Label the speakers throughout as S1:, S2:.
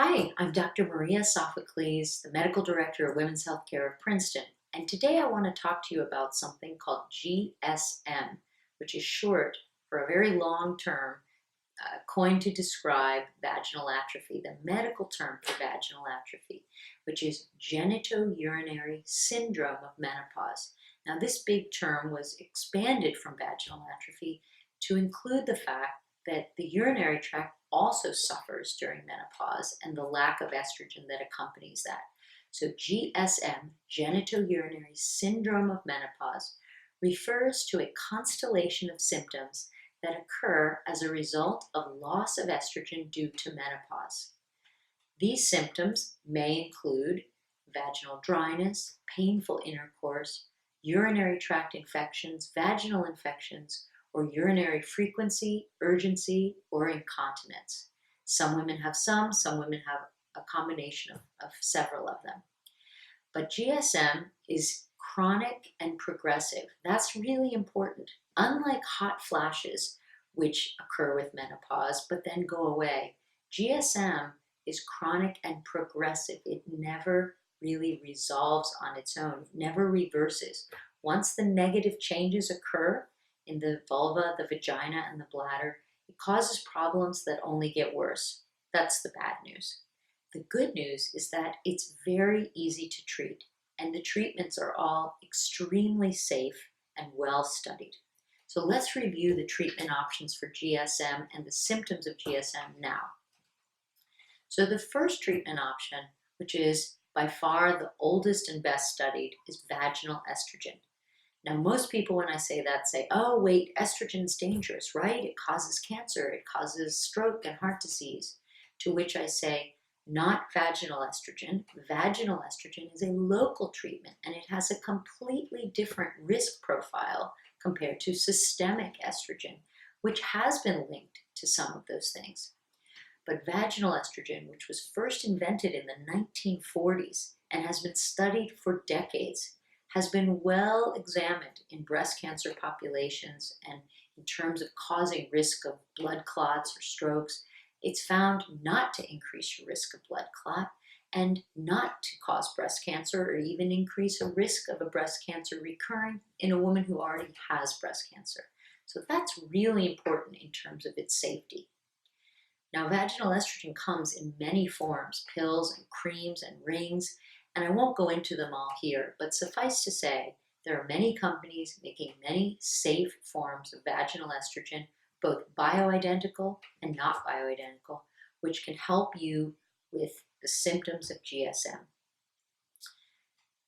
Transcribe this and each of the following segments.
S1: Hi, I'm Dr. Maria Sophocles, the Medical Director of Women's Healthcare of Princeton, and today I want to talk to you about something called GSM, which is short for a very long term coined to describe vaginal atrophy, the medical term for vaginal atrophy, which is genitourinary syndrome of menopause. Now, this big term was expanded from vaginal atrophy to include the fact that the urinary tract also suffers during menopause and the lack of estrogen that accompanies that. So, GSM, genitourinary syndrome of menopause, refers to a constellation of symptoms that occur as a result of loss of estrogen due to menopause. These symptoms may include vaginal dryness, painful intercourse, urinary tract infections, vaginal infections, or urinary frequency, urgency, or incontinence. Some women have some women have a combination of several of them. But GSM is chronic and progressive. That's really important. Unlike hot flashes, which occur with menopause but then go away, GSM is chronic and progressive. It never really resolves on its own, it never reverses. Once the negative changes occur in the vulva, the vagina, and the bladder, it causes problems that only get worse. That's the bad news. The good news is that it's very easy to treat, and the treatments are all extremely safe and well studied. So let's review the treatment options for GSM and the symptoms of GSM now. So the first treatment option, which is by far the oldest and best studied, is vaginal estrogen. Now, most people, when I say that, say, oh, wait, estrogen's dangerous, right? It causes cancer, it causes stroke and heart disease. To which I say, not vaginal estrogen. Vaginal estrogen is a local treatment, and it has a completely different risk profile compared to systemic estrogen, which has been linked to some of those things. But vaginal estrogen, which was first invented in the 1940s and has been studied for decades, has been well examined in breast cancer populations, and in terms of causing risk of blood clots or strokes, it's found not to increase your risk of blood clot and not to cause breast cancer or even increase a risk of a breast cancer recurring in a woman who already has breast cancer. So that's really important in terms of its safety. Now, vaginal estrogen comes in many forms, pills and creams and rings, and I won't go into them all here, but suffice to say, there are many companies making many safe forms of vaginal estrogen, both bioidentical and not bioidentical, which can help you with the symptoms of GSM.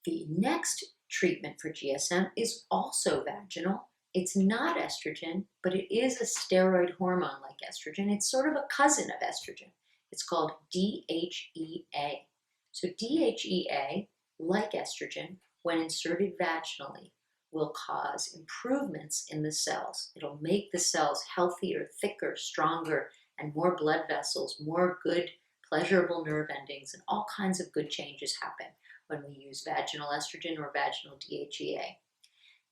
S1: The next treatment for GSM is also vaginal. It's not estrogen, but it is a steroid hormone like estrogen. It's sort of a cousin of estrogen. It's called DHEA. So DHEA, like estrogen, when inserted vaginally, will cause improvements in the cells. It'll make the cells healthier, thicker, stronger, and more blood vessels, more good, pleasurable nerve endings, and all kinds of good changes happen when we use vaginal estrogen or vaginal DHEA.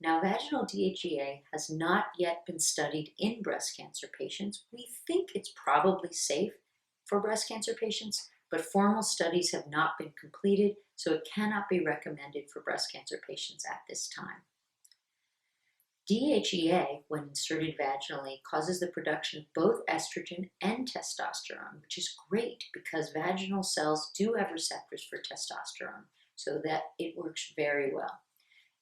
S1: Now, vaginal DHEA has not yet been studied in breast cancer patients. We think it's probably safe for breast cancer patients, but formal studies have not been completed, so it cannot be recommended for breast cancer patients at this time. DHEA, when inserted vaginally, causes the production of both estrogen and testosterone, which is great because vaginal cells do have receptors for testosterone, so that it works very well.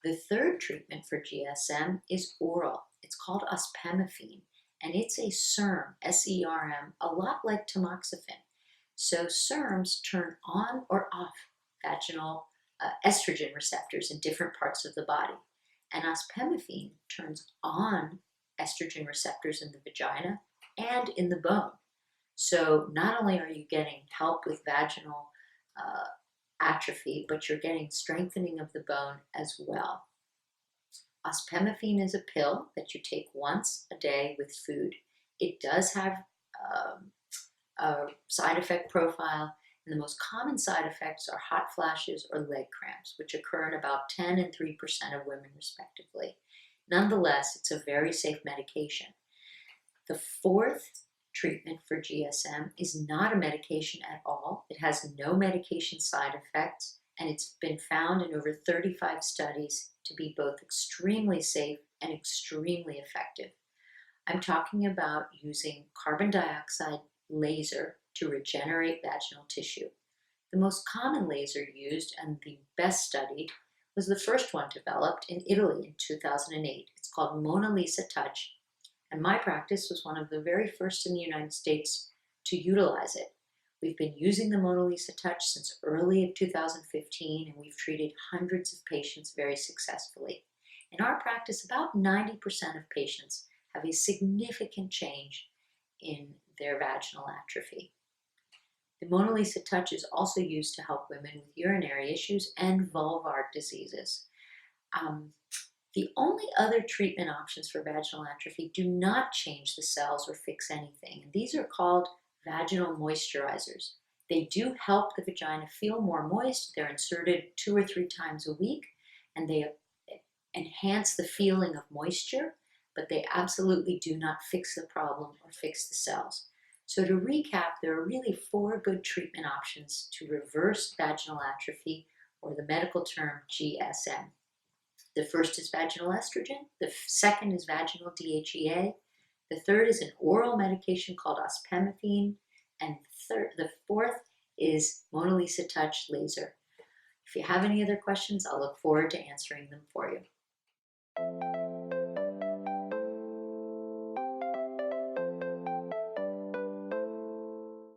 S1: The third treatment for GSM is oral. It's called ospemifene, and it's a SERM, S-E-R-M, a lot like tamoxifen. So SERMs turn on or off vaginal estrogen receptors in different parts of the body. And ospemifene turns on estrogen receptors in the vagina and in the bone. So not only are you getting help with vaginal atrophy, but you're getting strengthening of the bone as well. Ospemifene is a pill that you take once a day with food. It does have a side effect profile, and the most common side effects are hot flashes or leg cramps, which occur in about 10 and 3% of women respectively. Nonetheless, it's a very safe medication. The fourth treatment for GSM is not a medication at all. It has no medication side effects, and it's been found in over 35 studies to be both extremely safe and extremely effective. I'm talking about using carbon dioxide laser to regenerate vaginal tissue. The most common laser used and the best studied was the first one developed in Italy in 2008. It's called Mona Lisa Touch, and my practice was one of the very first in the United States to utilize it. We've been using the Mona Lisa Touch since early 2015, and we've treated hundreds of patients very successfully. In our practice, about 90% of patients have a significant change in their vaginal atrophy. The Mona Lisa Touch is also used to help women with urinary issues and vulvar diseases. The only other treatment options for vaginal atrophy do not change the cells or fix anything, and these are called vaginal moisturizers. They do help the vagina feel more moist. They're inserted 2 or 3 times a week, and they enhance the feeling of moisture, but they absolutely do not fix the problem or fix the cells. So to recap, there are really 4 good treatment options to reverse vaginal atrophy, or the medical term GSM. The first is vaginal estrogen, the second is vaginal DHEA, the third is an oral medication called ospemifene, and the fourth is Mona Lisa Touch laser. If you have any other questions, I'll look forward to answering them for you.